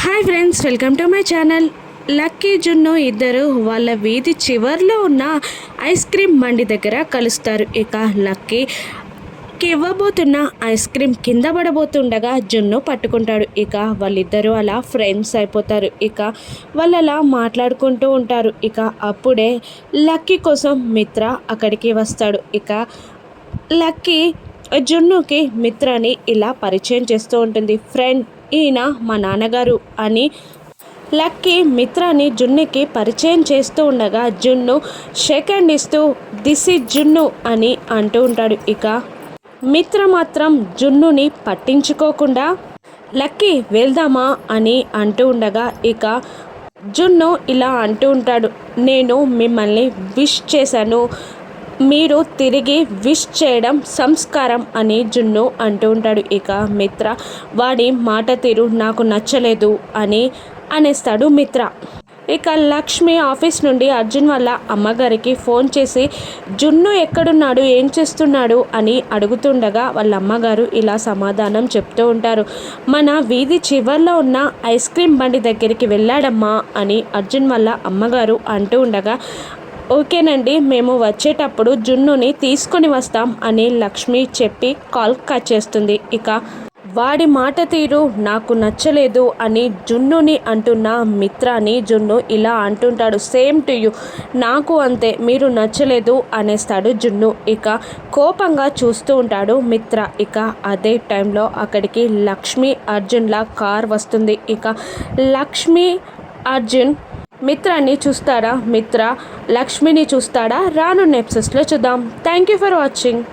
Hi friends, welcome to my channel. Lucky జున్ను ఇద్దరు వాళ్ళ వీధి చివర్లో ఉన్న ఐస్ క్రీమ్ బండి దగ్గర కలుస్తారు. ఇక లక్కీకి ఇవ్వబోతున్న ఐస్ క్రీమ్ కింద పడబోతుండగా జున్ను పట్టుకుంటాడు. ఇక వాళ్ళిద్దరూ అలా ఫ్రెండ్స్ అయిపోతారు. ఇక వాళ్ళు అలా మాట్లాడుకుంటూ ఉంటారు. ఇక అప్పుడే లక్కీ కోసం మిత్ర అక్కడికి వస్తాడు. ఇక లక్కీ జున్నుకి మిత్రని ఇలా పరిచయం చేస్తూ ఉంటుంది. ఫ్రెండ్, ఈయన మా నాన్నగారు అని లక్కీ మిత్రాని జున్నుకి పరిచయం చేస్తూ ఉండగా జున్ను షేక్ హ్యాండ్ ఇస్తూ దిస్ ఈజ్ జున్ను అని అంటూ ఉంటాడు. ఇక మిత్ర మాత్రం జున్నుని పట్టించుకోకుండా లక్కీ వెళ్దామా అని అంటూ ఉండగా ఇక జున్ను ఇలా అంటూ ఉంటాడు, నేను మిమ్మల్ని విష్ చేశాను, మీరు తిరిగి విష్ చేయడం సంస్కారం అని జున్ను అంటూ ఉంటాడు. ఇక మిత్ర వాడి మాట తీరు నాకు నచ్చలేదు అని అనేస్తాడు మిత్ర. ఇక లక్ష్మి ఆఫీస్ నుండి అర్జున్ వాళ్ళ అమ్మగారికి ఫోన్ చేసి జున్ను ఎక్కడున్నాడు, ఏం చేస్తున్నాడు అని అడుగుతుండగా వాళ్ళ అమ్మగారు ఇలా సమాధానం చెప్తూ ఉంటారు, మన వీధి చివర్లో ఉన్న ఐస్ క్రీమ్ బండి దగ్గరికి వెళ్ళాడమ్మా అని అర్జున్ వాళ్ళ అమ్మగారు అంటూ ఉండగా ఓకేనండి, మేము వచ్చేటప్పుడు జున్నుని తీసుకొని వస్తాం అని లక్ష్మి చెప్పి కాల్ కట్ చేస్తుంది. ఇక వాడి మాట తీరు నాకు నచ్చలేదు అని జున్నుని అంటున్న మిత్రాని జున్ను ఇలా అంటుంటాడు, సేమ్ టు యూ, నాకు అంతే, మీరు నచ్చలేదు అనేస్తాడు జున్ను. ఇక కోపంగా చూస్తూ ఉంటాడు మిత్ర. ఇక అదే టైంలో అక్కడికి లక్ష్మి అర్జున్ల కార్ వస్తుంది. ఇక లక్ష్మి అర్జున్ మిత్రాన్ని చూస్తాడా, మిత్ర లక్ష్మిని చూస్తాడా, రానున్న ఎపిసోడ్స్లో చూద్దాం. Thank you for watching.